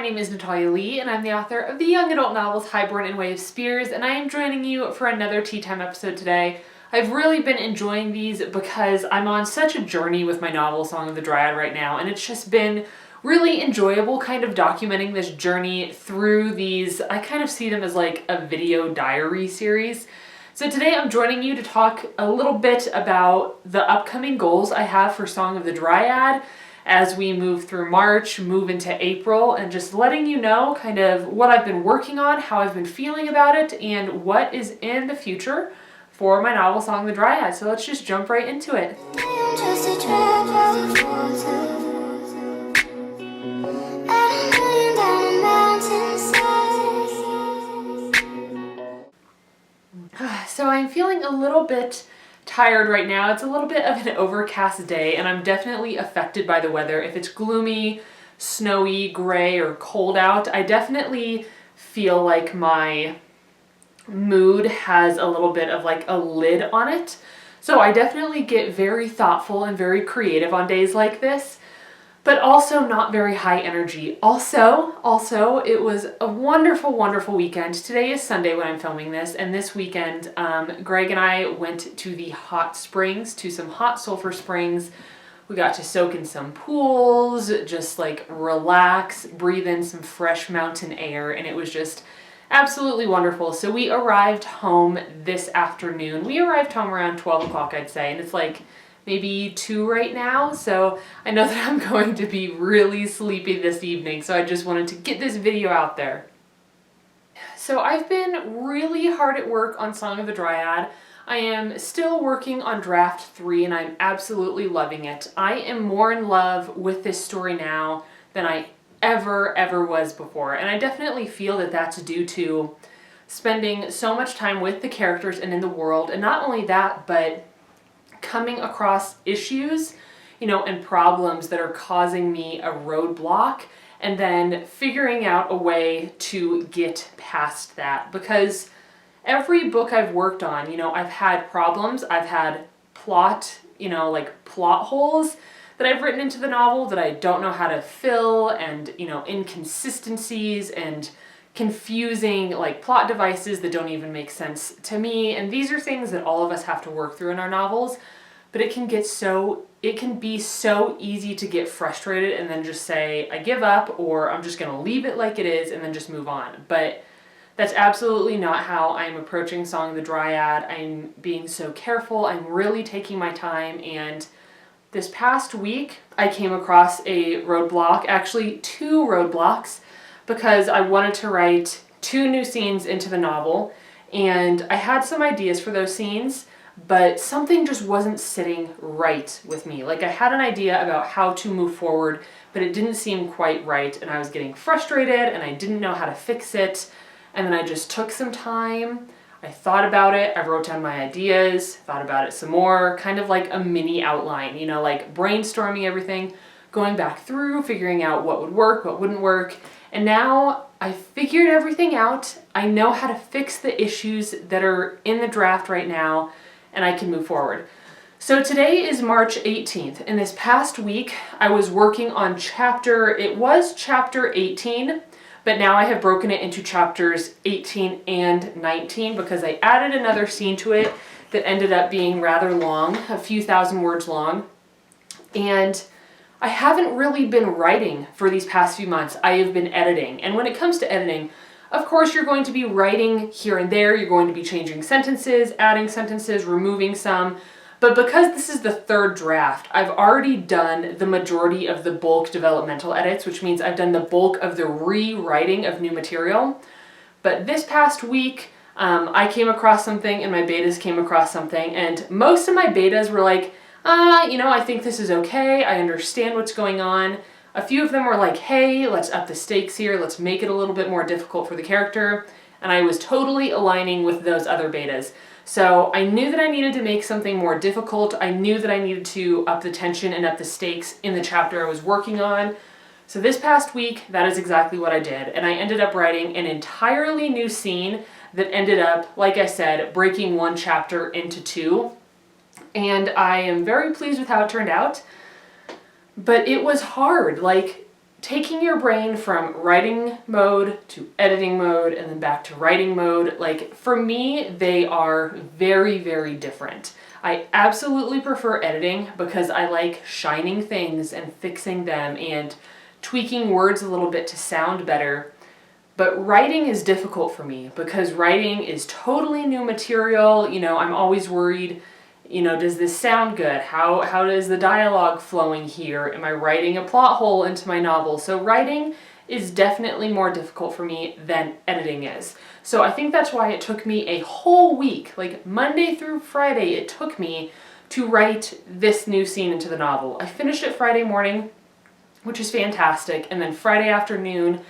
name is Natalia Leigh, and I'm the author of the young adult novels Highborn and Way of Spears, and I am joining you for another Tea Time episode today. I've really been enjoying these because I'm on such a journey with my novel Song of the Dryad right now, and it's just been really enjoyable kind of documenting this journey through these. I kind of see them as like a video diary series. So today I'm joining you to talk a little bit about the upcoming goals I have for Song of the Dryad as we move through March, move into April, and just letting you know kind of what I've been working on, how I've been feeling about it, and what is in the future for my novel Song of the Dryad. So let's just jump right into it. So I'm feeling a little bit tired right now. It's a little bit of an overcast day, and I'm definitely affected by the weather. If it's gloomy, snowy, gray, or cold out, I definitely feel like my mood has a little bit of like a lid on it. So I definitely get very thoughtful and very creative on days like this, but also not very high energy. Also, it was a wonderful, wonderful weekend. Today is Sunday when I'm filming this, and this weekend, Greg and I went to the hot springs, to some hot sulfur springs. We got to soak in some pools, just like relax, breathe in some fresh mountain air, and it was just absolutely wonderful. So we arrived home this afternoon. We arrived home around 12 o'clock, I'd say, and it's like maybe 2 right now, so I know that I'm going to be really sleepy this evening, so I just wanted to get this video out there. So I've been really hard at work on Song of the Dryad. I am still working on draft 3 and I'm absolutely loving it. I am more in love with this story now than I ever was before, and I definitely feel that that's due to spending so much time with the characters and in the world, and not only that, but coming across issues, and problems that are causing me a roadblock, and then figuring out a way to get past that. Because every book I've worked on, I've had problems, I've had plot, like plot holes that I've written into the novel that I don't know how to fill, and, inconsistencies and confusing like plot devices that don't even make sense to me. And these are things that all of us have to work through in our novels, but it can be so easy to get frustrated and then just say, I give up, or I'm just gonna leave it like it is and then just move on. But that's absolutely not how I'm approaching Song of the Dryad. I'm being so careful, I'm really taking my time, and this past week I came across a roadblock, actually 2 roadblocks, because I wanted to write 2 new scenes into the novel, and I had some ideas for those scenes, but something just wasn't sitting right with me. Like, I had an idea about how to move forward, but it didn't seem quite right, and I was getting frustrated, and I didn't know how to fix it, and then I just took some time. I thought about it, I wrote down my ideas, thought about it some more, kind of like a mini outline, like brainstorming everything, going back through, figuring out what would work, what wouldn't work. And now I figured everything out. I know how to fix the issues that are in the draft right now, and I can move forward. So today is March 18th. And this past week, I was working on chapter 18, but now I have broken it into chapters 18 and 19 because I added another scene to it that ended up being rather long, a few thousand words long. And I haven't really been writing for these past few months. I have been editing. And when it comes to editing, of course you're going to be writing here and there. You're going to be changing sentences, adding sentences, removing some. But because this is the 3rd draft, I've already done the majority of the bulk developmental edits, which means I've done the bulk of the rewriting of new material. But this past week, I came across something and my betas came across something, and most of my betas were like, I think this is okay, I understand what's going on. A few of them were like, hey, let's up the stakes here, let's make it a little bit more difficult for the character, and I was totally aligning with those other betas. So I knew that I needed to make something more difficult, I knew that I needed to up the tension and up the stakes in the chapter I was working on. So this past week, that is exactly what I did, and I ended up writing an entirely new scene that ended up, like I said, breaking 1 chapter into 2. And I am very pleased with how it turned out, but it was hard. Like, taking your brain from writing mode to editing mode and then back to writing mode, like for me, they are very, very different. I absolutely prefer editing because I like shining things and fixing them and tweaking words a little bit to sound better. But writing is difficult for me because writing is totally new material. You know, I'm always worried, you know, does this sound good? How is the dialogue flowing here? Am I writing a plot hole into my novel? So writing is definitely more difficult for me than editing is. So I think that's why it took me a whole week, like Monday through Friday, it took me to write this new scene into the novel. I finished it Friday morning, which is fantastic, and then Friday afternoon,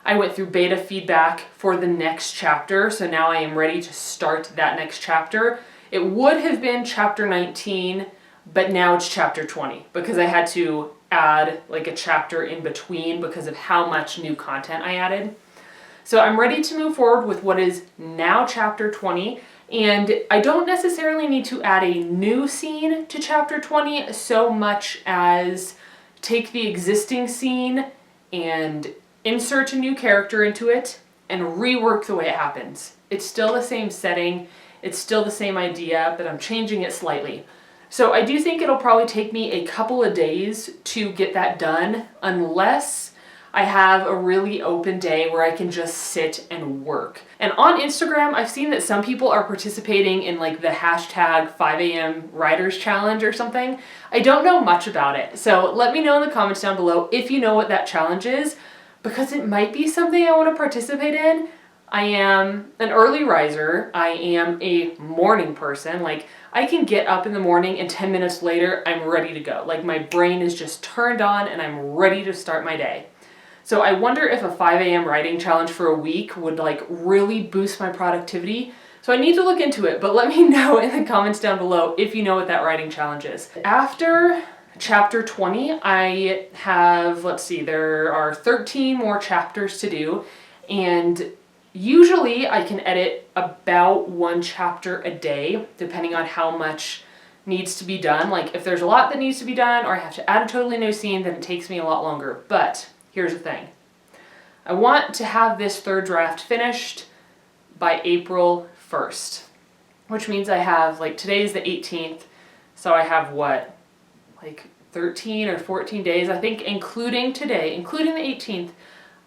I went through beta feedback for the next chapter, so now I am ready to start that next chapter. It would have been chapter 19, but now it's chapter 20 because I had to add like a chapter in between because of how much new content I added. So I'm ready to move forward with what is now chapter 20, and I don't necessarily need to add a new scene to chapter 20 so much as take the existing scene and insert a new character into it and rework the way it happens. It's still the same setting, it's still the same idea, but I'm changing it slightly. So I do think it'll probably take me a couple of days to get that done unless I have a really open day where I can just sit and work. And on Instagram, I've seen that some people are participating in like the hashtag 5 a.m. writers challenge or something. I don't know much about it. So let me know in the comments down below if you know what that challenge is, because it might be something I want to participate in. I am an early riser. I am a morning person. Like I can get up in the morning and 10 minutes later, I'm ready to go. Like my brain is just turned on and I'm ready to start my day. So I wonder if a 5 a.m. writing challenge for a week would like really boost my productivity. So I need to look into it, but let me know in the comments down below if you know what that writing challenge is. After chapter 20, I have, let's see, there are 13 more chapters to do, and usually I can edit about one chapter a day, depending on how much needs to be done. Like if there's a lot that needs to be done or I have to add a totally new scene, then it takes me a lot longer. But here's the thing. I want to have this third draft finished by April 1st, which means I have, like today's the 18th, so I have what, like 13 or 14 days, I think, including today, including the 18th,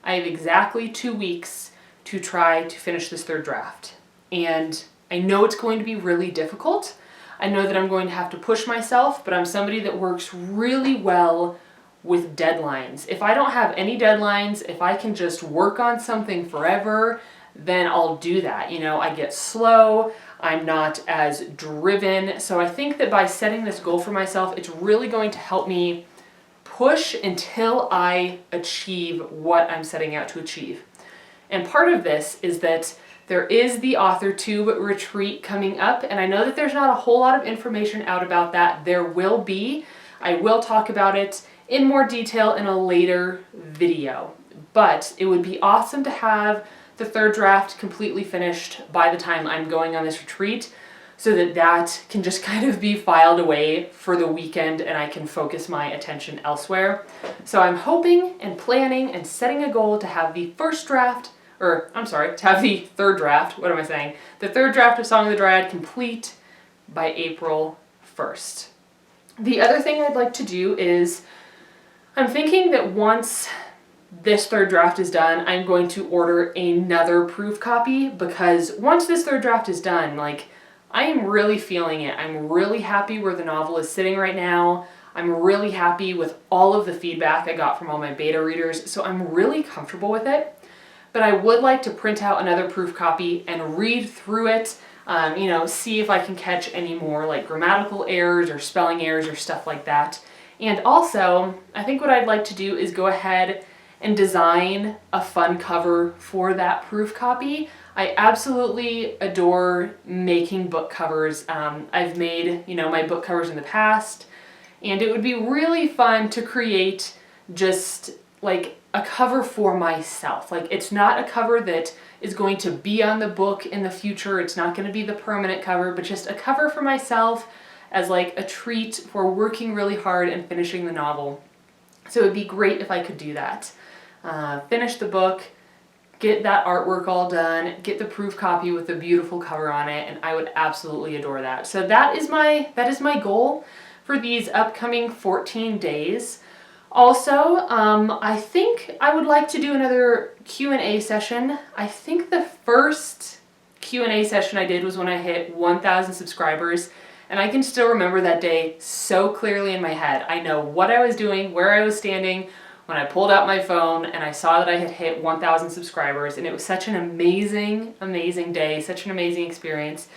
I have exactly 2 weeks to try to finish this third draft. And I know it's going to be really difficult. I know that I'm going to have to push myself, but I'm somebody that works really well with deadlines. If I don't have any deadlines, if I can just work on something forever, then I'll do that. You know, I get slow, I'm not as driven. So I think that by setting this goal for myself, it's really going to help me push until I achieve what I'm setting out to achieve. And part of this is that there is the authortube retreat coming up, and I know that there's not a whole lot of information out about that. There will be. I will talk about it in more detail in a later video, but it would be awesome to have the third draft completely finished by the time I'm going on this retreat so that that can just kind of be filed away for the weekend and I can focus my attention elsewhere. So I'm hoping and planning and setting a goal to have the first draft, or I'm sorry, to have the third draft, what am I saying? The third draft of Song of the Dryad complete by April 1st. The other thing I'd like to do is, I'm thinking that once this third draft is done, I'm going to order another proof copy, because once this third draft is done, like, I am really feeling it. I'm really happy where the novel is sitting right now. I'm really happy with all of the feedback I got from all my beta readers, so I'm really comfortable with it. But I would like to print out another proof copy and read through it, you know, see if I can catch any more like grammatical errors or spelling errors or stuff like that. And also, I think what I'd like to do is go ahead and design a fun cover for that proof copy. I absolutely adore making book covers. I've made, you know, my book covers in the past, and it would be really fun to create just like a cover for myself. Like, it's not a cover that is going to be on the book in the future. It's not going to be the permanent cover, but just a cover for myself as like a treat for working really hard and finishing the novel. So it would be great if I could do that. Finish the book, get that artwork all done, get the proof copy with the beautiful cover on it, and I would absolutely adore that. So that is my goal for these upcoming 14 days. Also, I think I would like to do another Q&A session. I think the first Q&A session I did was when I hit 1,000 subscribers, and I can still remember that day so clearly in my head. I know what I was doing, where I was standing, when I pulled out my phone and I saw that I had hit 1,000 subscribers, and it was such an amazing, amazing day, such an amazing experience.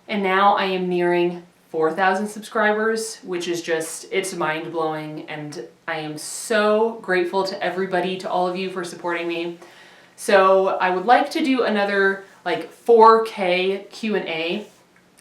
And now I am nearing 4,000 subscribers, which is just, it's mind-blowing, and I am so grateful to everybody, to all of you for supporting me. So I would like to do another like 4K Q&A.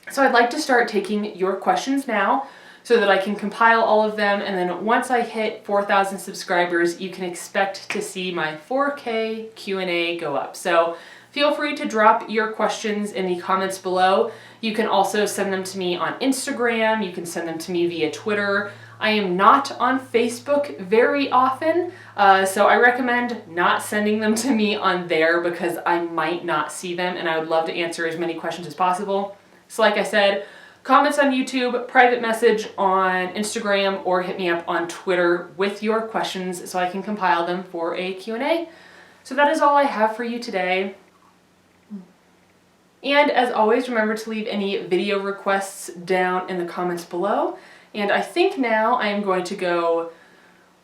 So I'd like to start taking your questions now so that I can compile all of them, and then once I hit 4,000 subscribers, you can expect to see my 4K Q&A go up. So feel free to drop your questions in the comments below. You can also send them to me on Instagram. You can send them to me via Twitter. I am not on Facebook very often, so I recommend not sending them to me on there because I might not see them, and I would love to answer as many questions as possible. So like I said, comments on YouTube, private message on Instagram, or hit me up on Twitter with your questions so I can compile them for a Q&A. So that is all I have for you today. And as always, remember to leave any video requests down in the comments below. And I think now I am going to go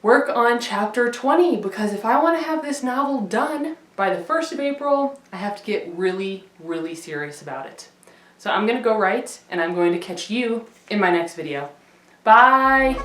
work on chapter 20, because if I want to have this novel done by the 1st of April, I have to get really, really serious about it. So I'm going to go write, and I'm going to catch you in my next video. Bye!